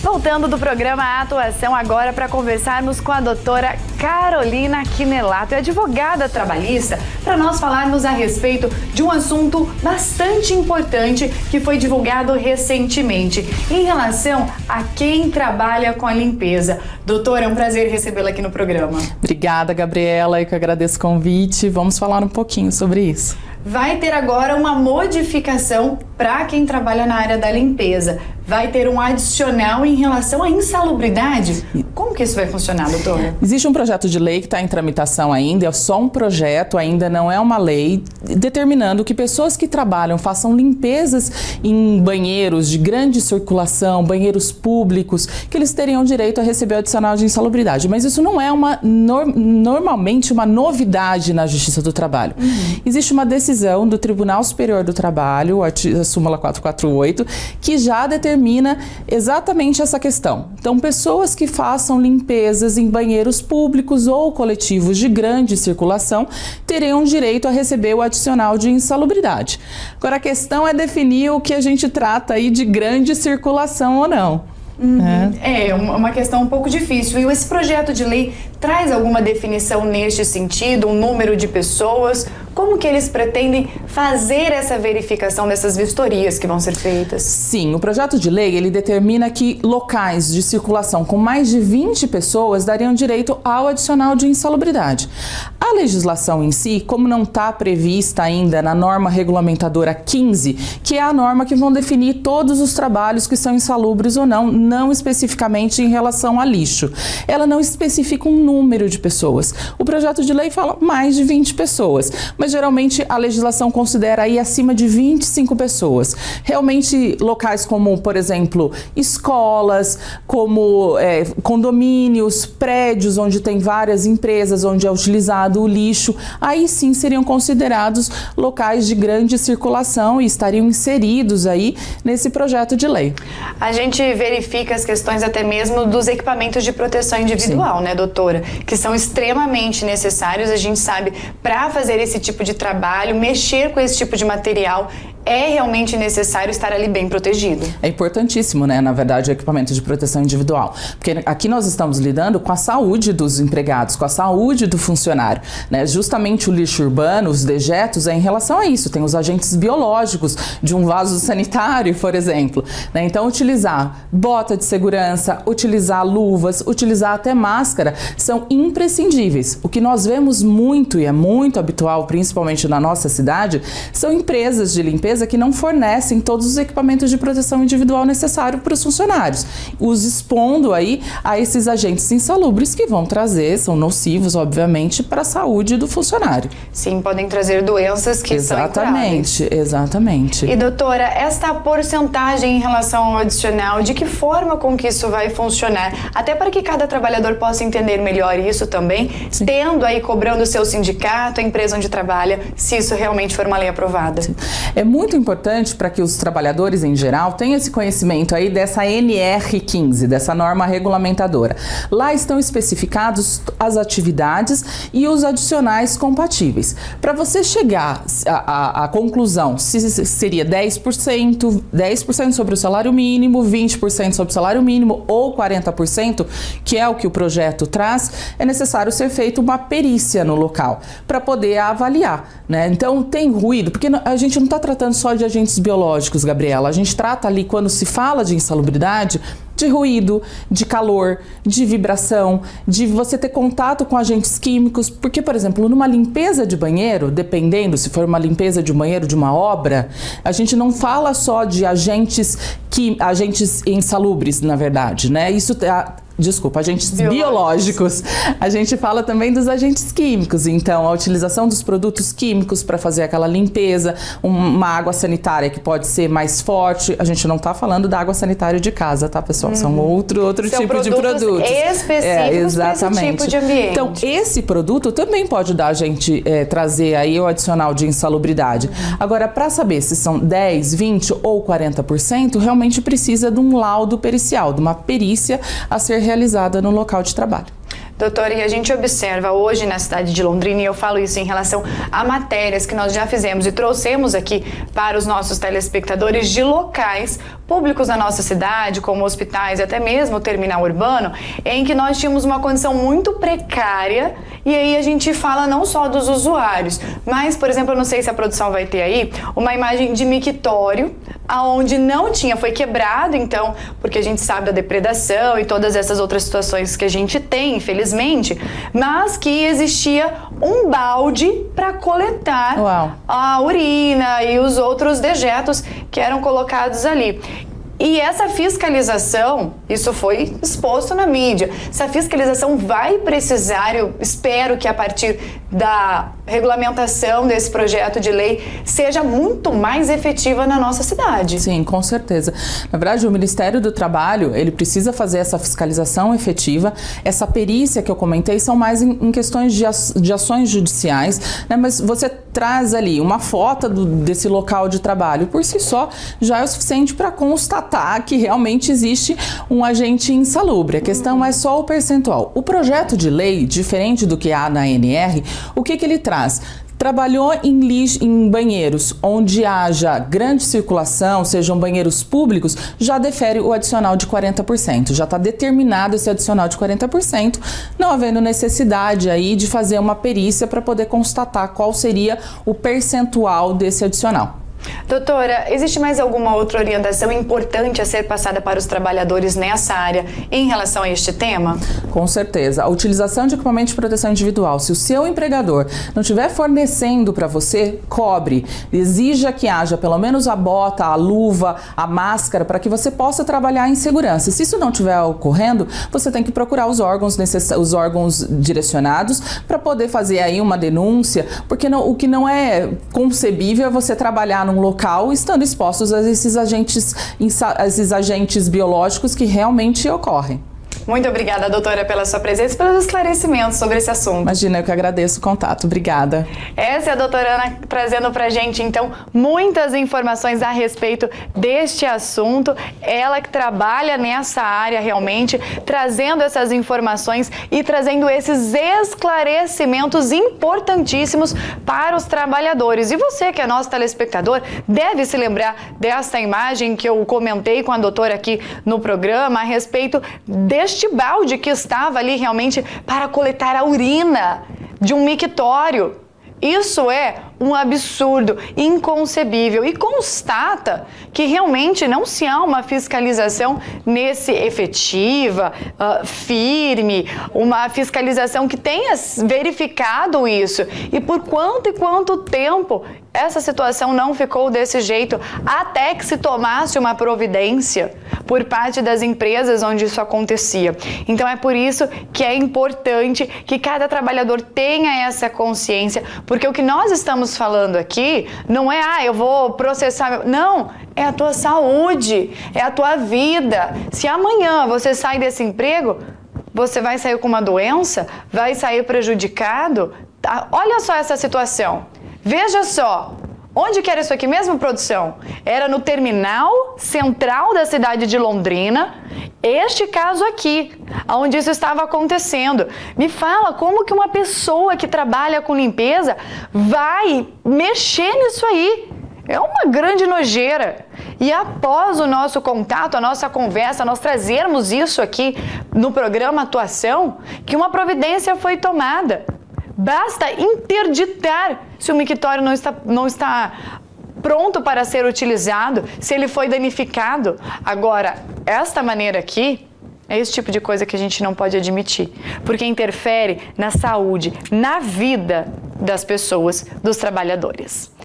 Voltando do programa Atuação agora para conversarmos com a doutora Carolina Quinelato, advogada trabalhista, para nós falarmos a respeito de um assunto bastante importante que foi divulgado recentemente, em relação a quem trabalha com a limpeza. Doutora, é um prazer recebê-la aqui no programa. Obrigada, Gabriela, eu que agradeço o convite. Vamos falar um pouquinho sobre isso. Vai ter agora uma modificação para quem trabalha na área da limpeza. Vai ter um adicional em relação à insalubridade. Como que isso vai funcionar, doutora? Existe um projeto de lei que está em tramitação ainda, é só um projeto, ainda não é uma lei, determinando que pessoas que trabalham, façam limpezas em banheiros de grande circulação, banheiros públicos, que eles teriam direito a receber o adicional de insalubridade. Mas isso não é normalmente uma novidade na Justiça do Trabalho. Existe uma decisão do Tribunal Superior do Trabalho, a súmula 448, que já determina exatamente essa questão. Então, pessoas que façam limpezas em banheiros públicos ou coletivos de grande circulação teriam direito a receber o adicional de insalubridade. Agora, a questão é definir o que a gente trata aí de grande circulação ou não. É uma questão um pouco difícil. E esse projeto de lei traz alguma definição neste sentido, um número de pessoas? Como que eles pretendem fazer essa verificação dessas vistorias que vão ser feitas? Sim, o projeto de lei, ele determina que locais de circulação com mais de 20 pessoas dariam direito ao adicional de insalubridade. A legislação em si, como não está prevista ainda na norma regulamentadora 15, que é a norma que vão definir todos os trabalhos que são insalubres ou não, não especificamente em relação a lixo. Ela não especifica um número de pessoas. O projeto de lei fala mais de 20 pessoas, mas geralmente a legislação considera aí acima de 25 pessoas. Realmente locais como, por exemplo, escolas, como condomínios, prédios onde tem várias empresas, onde é utilizado o lixo, aí sim seriam considerados locais de grande circulação e estariam inseridos aí nesse projeto de lei. A gente verifica as questões até mesmo dos equipamentos de proteção individual, né, doutora? Que são extremamente necessários, a gente sabe, para fazer esse tipo de trabalho, mexer com esse tipo de material, é realmente necessário estar ali bem protegido. É importantíssimo, né, na verdade, o equipamento de proteção individual, porque aqui nós estamos lidando com a saúde dos empregados, com a saúde do funcionário, né? Justamente o lixo urbano, os dejetos, é em relação a isso, tem os agentes biológicos de um vaso sanitário, por exemplo, né? Então, utilizar bota de segurança, utilizar luvas, utilizar até máscara, são imprescindíveis. O que nós vemos muito, e é muito habitual, principalmente na nossa cidade, são empresas de limpeza que não fornecem todos os equipamentos de proteção individual necessários para os funcionários, os expondo aí a esses agentes insalubres que vão trazer, são nocivos, obviamente, para a saúde do funcionário. Sim, podem trazer doenças que são incuráveis. Exatamente. E doutora, esta porcentagem em relação ao adicional, de que forma com que isso vai funcionar? Até para que cada trabalhador possa entender melhor isso também, Sim. Tendo aí, cobrando o seu sindicato, a empresa onde trabalha, se isso realmente for uma lei aprovada. Sim. É muito importante para que os trabalhadores em geral tenham esse conhecimento aí dessa NR15, dessa norma regulamentadora. Lá estão especificados as atividades e os adicionais compatíveis. Para você chegar à conclusão se seria 10% sobre o salário mínimo, 20% sobre o salário mínimo ou 40%, que é o que o projeto traz, é necessário ser feita uma perícia no local para poder avaliar, né? Então tem ruído, porque a gente não está tratando só de agentes biológicos, Gabriela. A gente trata ali, quando se fala de insalubridade, de ruído, de calor, de vibração, de você ter contato com agentes químicos, porque, por exemplo, numa limpeza de banheiro, dependendo se for uma limpeza de um banheiro de uma obra, a gente não fala só de agentes insalubres, na verdade, né? Agentes biológicos. A gente fala também dos agentes químicos, então a utilização dos produtos químicos para fazer aquela limpeza, uma água sanitária que pode ser mais forte. A gente não está falando da água sanitária de casa, tá, pessoal? São outro tipo de produtos específicos para esse tipo de ambiente. Então, esse produto também pode dar a gente trazer aí o adicional de insalubridade. Agora, para saber se são 10, 20 ou 40%, realmente precisa de um laudo pericial, de uma perícia a ser realizada no local de trabalho. Doutora, e a gente observa hoje na cidade de Londrina, e eu falo isso em relação a matérias que nós já fizemos e trouxemos aqui para os nossos telespectadores de locais públicos da nossa cidade, como hospitais e até mesmo o terminal urbano, em que nós tínhamos uma condição muito precária, e aí a gente fala não só dos usuários, mas, por exemplo, eu não sei se a produção vai ter aí, uma imagem de mictório, aonde não tinha, foi quebrado, então, porque a gente sabe da depredação e todas essas outras situações que a gente tem, infelizmente, mas que existia um balde para coletar a urina e os outros dejetos que eram colocados ali. E essa fiscalização, isso foi exposto na mídia, essa fiscalização vai precisar, eu espero que a partir da regulamentação desse projeto de lei seja muito mais efetiva na nossa cidade. Sim, com certeza. Na verdade, o Ministério do Trabalho, ele precisa fazer essa fiscalização efetiva. Essa perícia que eu comentei são mais em questões de ações judiciais, né? Mas você traz ali uma foto desse local de trabalho, por si só, já é o suficiente para constatar que realmente existe um agente insalubre. A questão é só o percentual. O projeto de lei, diferente do que há na ANR, o que ele traz? Trabalhou em banheiros onde haja grande circulação, sejam banheiros públicos, já defere o adicional de 40%. Já está determinado esse adicional de 40%, não havendo necessidade aí de fazer uma perícia para poder constatar qual seria o percentual desse adicional. Doutora, existe mais alguma outra orientação importante a ser passada para os trabalhadores nessa área em relação a este tema? Com certeza. A utilização de equipamento de proteção individual. Se o seu empregador não estiver fornecendo para você, cobre. Exija que haja pelo menos a bota, a luva, a máscara, para que você possa trabalhar em segurança. Se isso não estiver ocorrendo, você tem que procurar os órgãos direcionados para poder fazer aí uma denúncia, porque o que não é concebível é você trabalhar num local estando expostos a esses agentes biológicos que realmente ocorrem. Muito obrigada, doutora, pela sua presença e pelos esclarecimentos sobre esse assunto. Imagina, eu que agradeço o contato. Obrigada. Essa é a doutora Ana trazendo pra gente, então, muitas informações a respeito deste assunto. Ela que trabalha nessa área realmente, trazendo essas informações e trazendo esses esclarecimentos importantíssimos para os trabalhadores. E você, que é nosso telespectador, deve se lembrar dessa imagem que eu comentei com a doutora aqui no programa a respeito deste balde que estava ali realmente para coletar a urina de um mictório. Isso é um absurdo, inconcebível, e constata que realmente não se há uma fiscalização efetiva, firme, uma fiscalização que tenha verificado isso. E por quanto e quanto tempo essa situação não ficou desse jeito, até que se tomasse uma providência por parte das empresas onde isso acontecia. Então é por isso que é importante que cada trabalhador tenha essa consciência, porque o que nós estamos falando aqui não é, eu vou processar, não, é a tua saúde, é a tua vida. Se amanhã você sai desse emprego, você vai sair com uma doença, vai sair prejudicado, tá? Olha só essa situação. Veja só, onde que era isso aqui mesmo, produção? Era no terminal central da cidade de Londrina, este caso aqui, onde isso estava acontecendo. Me fala como que uma pessoa que trabalha com limpeza vai mexer nisso aí? É uma grande nojeira. E após o nosso contato, a nossa conversa, nós trazermos isso aqui no programa Atuação, que uma providência foi tomada. Basta interditar se o mictório não está pronto para ser utilizado, se ele foi danificado. Agora, esta maneira aqui, é esse tipo de coisa que a gente não pode admitir, porque interfere na saúde, na vida das pessoas, dos trabalhadores.